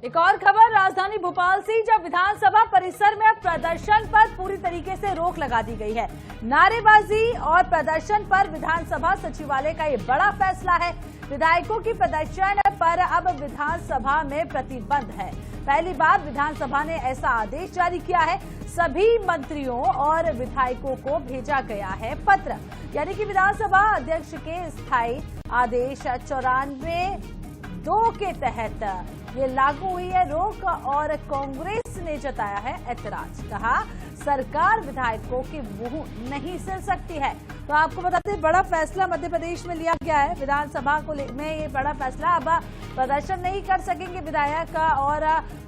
एक और खबर राजधानी भोपाल से, जब विधानसभा परिसर में प्रदर्शन पर पूरी तरीके से रोक लगा दी गई है। नारेबाजी और प्रदर्शन पर विधानसभा सचिवालय का ये बड़ा फैसला है। विधायकों की प्रदर्शन पर अब विधानसभा में प्रतिबंध है। पहली बार विधानसभा ने ऐसा आदेश जारी किया है। सभी मंत्रियों और विधायकों को भेजा गया है पत्र, यानी कि विधानसभा अध्यक्ष के स्थायी आदेश 94(2) के तहत ये लागू हुई है रोक। और कांग्रेस ने जताया है ऐतराज, कहा सरकार विधायकों के मुंह नहीं सिल सकती है। तो आपको बताते हैं बड़ा फैसला मध्य प्रदेश में लिया गया है। विधानसभा को में ये बड़ा फैसला, अब प्रदर्शन नहीं कर सकेंगे विधायक और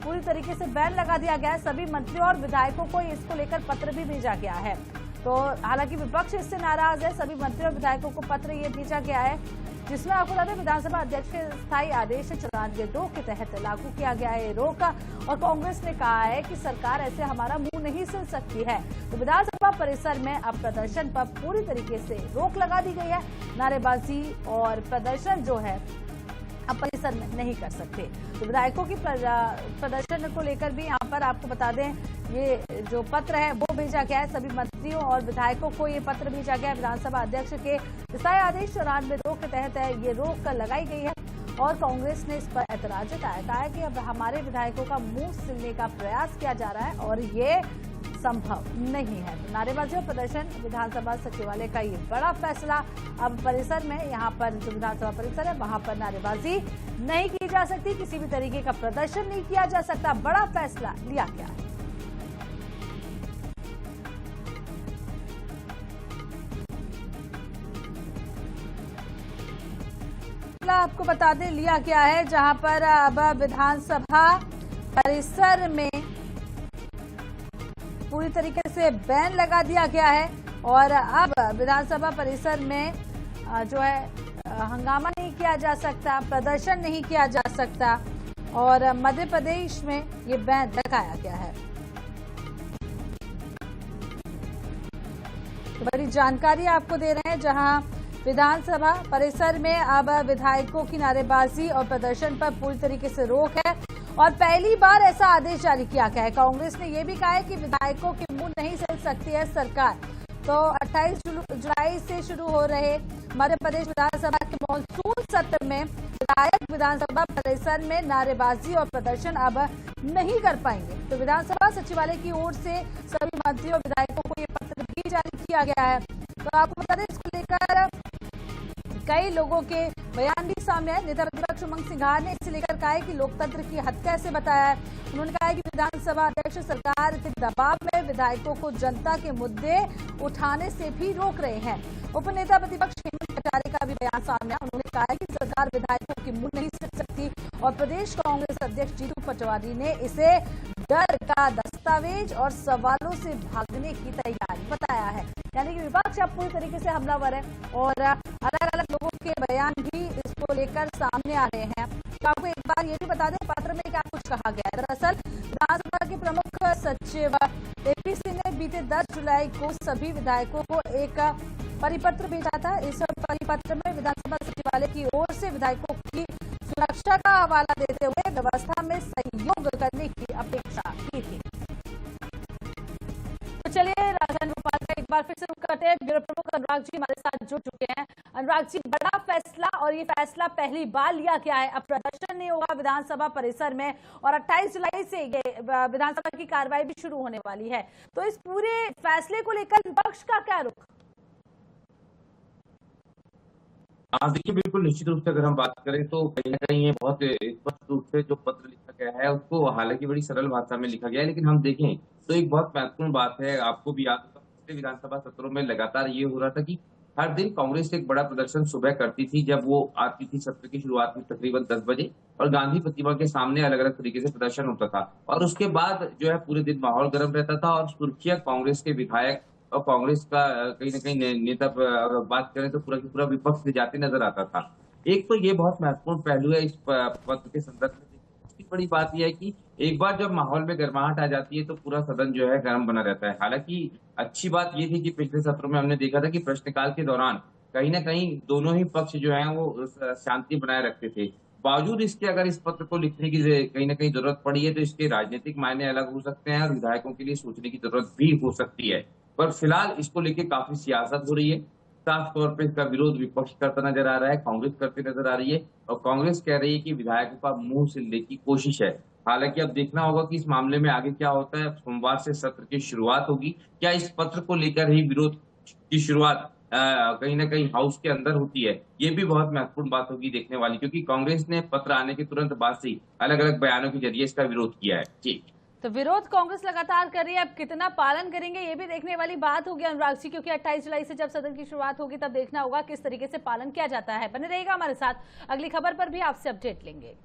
पूरी तरीके से बैन लगा दिया गया है। सभी मंत्रियों और विधायकों को इसको लेकर पत्र भी भेजा गया है। तो हालांकि विपक्ष इससे नाराज है। सभी मंत्रियों और विधायकों को पत्र ये भेजा गया है, जिसमें आपको बता दें विधानसभा अध्यक्ष के स्थायी आदेश 94(2) के तहत लागू किया गया है रोक। और कांग्रेस ने कहा है कि सरकार ऐसे हमारा मुंह नहीं सिल सकती है। तो विधानसभा परिसर में अब प्रदर्शन पर पूरी तरीके से रोक लगा दी गई है। नारेबाजी और प्रदर्शन जो है अब परिसर में नहीं कर सकते। तो विधायकों की प्रदर्शन को लेकर भी यहाँ पर आपको बता दें ये जो पत्र है वो भेजा गया है। सभी मंत्रियों और विधायकों को ये पत्र भेजा गया है। विधानसभा अध्यक्ष के स्थायी आदेश 94(2) के तहत ये रोक लगाई गई है। और कांग्रेस ने इस पर ऐतराज जताया, कहा है कि अब हमारे विधायकों का मुंह सिलने का प्रयास किया जा रहा है और ये संभव नहीं है। तो नारेबाजी और प्रदर्शन, विधानसभा सचिवालय का ये बड़ा फैसला। अब परिसर में, यहाँ पर जो विधानसभा परिसर है वहां पर नारेबाजी नहीं की जा सकती, किसी भी तरीके का प्रदर्शन नहीं किया जा सकता। बड़ा फैसला लिया गया है। आपको बता दें लिया गया है, जहां पर अब विधानसभा परिसर में पूरी तरीके से बैन लगा दिया गया है। और अब विधानसभा परिसर में जो है हंगामा नहीं किया जा सकता, प्रदर्शन नहीं किया जा सकता। और मध्य प्रदेश में ये बैन लगाया गया है। तो बड़ी जानकारी आपको दे रहे हैं, जहां विधानसभा परिसर में अब विधायकों की नारेबाजी और प्रदर्शन पर पूरी तरीके से रोक है। और पहली बार ऐसा आदेश जारी किया गया है। कांग्रेस ने यह भी कहा है कि विधायकों के मुंह नहीं सिल सकती है सरकार। तो 28 जुलाई से शुरू हो रहे मध्य प्रदेश विधानसभा के मॉनसून सत्र में विधायक विधानसभा परिसर में नारेबाजी और प्रदर्शन अब नहीं कर पाएंगे। तो विधानसभा सचिवालय की ओर से सभी मंत्रियों और विधायकों को ये पत्र भी जारी किया गया है। तो आपको बता दें इसको लेकर कई लोगों के बयान भी सामने आए। नेता प्रतिपक्ष उमंग सिंघार ने इसे लेकर कहा है कि लोकतंत्र की हत्या ऐसे बताया है। उन्होंने कहा है कि विधानसभा अध्यक्ष सरकार के दबाव में विधायकों को जनता के मुद्दे उठाने से भी रोक रहे हैं। उपनेता प्रतिपक्ष हेमंत कटारे का भी बयान सामने आया। उन्होंने कहा है कि सरकार विधायकों के मुंह नहीं सिल सकती। और प्रदेश कांग्रेस अध्यक्ष जीतू पटवारी ने इसे डर का दस्तावेज और सवालों से भागने की तैयारी बताया है। यानी कि विपक्ष अब पूरी तरीके से हमलावर है और अलग अलग लोगों के बयान भी इसको लेकर सामने आ रहे हैं। तो आपको एक बार ये भी बता दें पत्र में क्या कुछ कहा गया है। दरअसल विधानसभा के प्रमुख सचिव एपी सिंह ने बीते 10 जुलाई को सभी विधायकों को एक परिपत्र भेजा था। इस परिपत्र में विधानसभा सचिवालय की ओर से विधायकों की सुरक्षा का हवाला देते हुए व्यवस्था में सहयोग करने की अपेक्षा की थी। तो चलिए राजधानी भोपाल का एक बार फिर से रुख करते हैं। ब्यूरो प्रमुख अनुराग जी हमारे साथ जुड़ चुके हैं। अनुराग जी, बड़ा फैसला, और ये फैसला पहली बार लिया गया है। अब प्रदर्शन नहीं होगा विधानसभा परिसर में और 28 जुलाई से ये विधानसभा की कार्रवाई भी शुरू होने वाली है। तो इस पूरे फैसले को लेकर विपक्ष का क्या रुख? देखिए, बिल्कुल निश्चित रूप से अगर हम बात करें तो कहीं ना कहीं ये बहुत स्पष्ट रूप से जो पत्र लिखा गया है उसको हालांकि बड़ी सरल भाषा में लिखा गया है, लेकिन हम देखें तो एक बहुत महत्वपूर्ण बात है। आपको भी याद होगा पिछले विधानसभा सत्रों में लगातार ये हो रहा था कि हर दिन कांग्रेस एक बड़ा प्रदर्शन सुबह करती थी जब वो आती थी सत्र की शुरुआत में तकरीबन 10 बजे, और गांधी प्रतिमा के सामने अलग अलग तरीके से प्रदर्शन होता था। और उसके बाद जो है पूरे दिन माहौल गर्म रहता था और सुर्खियां कांग्रेस के विधायक और कांग्रेस का कहीं ना कहीं नेता, अगर बात करें तो पूरा की पूरा विपक्ष ले जाते नजर आता था। एक तो ये बहुत महत्वपूर्ण पहलू है इस पत्र के संदर्भ में। दूसरी बड़ी बात यह है कि एक बार जब माहौल में गर्माहट आ जाती है तो पूरा सदन जो है गर्म बना रहता है। हालांकि अच्छी बात ये थी कि पिछले सत्रों में हमने देखा था कि प्रश्नकाल के दौरान कहीं ना कहीं दोनों ही पक्ष जो है वो शांति बनाए रखते थे। बावजूद इसके अगर इस पत्र को लिखने की कहीं ना कहीं जरूरत पड़ी है तो इसके राजनीतिक मायने अलग हो सकते हैं और विधायकों के लिए सोचने की जरूरत भी हो सकती है। पर फिलहाल इसको लेकर काफी सियासत हो रही है। साफ तौर पर इसका विरोध विपक्ष करता नजर आ रहा है, कांग्रेस करती नजर आ रही है और कांग्रेस कह रही है कि विधायकों का मुंह सिलने की कोशिश है। हालांकि अब देखना होगा कि इस मामले में आगे क्या होता है। सोमवार से सत्र की शुरुआत होगी। क्या इस पत्र को लेकर ही विरोध की शुरुआत कहीं ना कहीं हाउस के अंदर होती है, ये भी बहुत महत्वपूर्ण बात होगी देखने वाली, क्योंकि कांग्रेस ने पत्र आने के तुरंत बाद से अलग अलग बयानों के जरिए इसका विरोध किया है। जी, तो विरोध कांग्रेस लगातार कर रही है, अब कितना पालन करेंगे ये भी देखने वाली बात होगी अनुराग जी, क्योंकि 28 जुलाई से जब सदन की शुरुआत होगी तब देखना होगा किस तरीके से पालन किया जाता है। बने रहिएगा हमारे साथ, अगली खबर पर भी आपसे अपडेट लेंगे।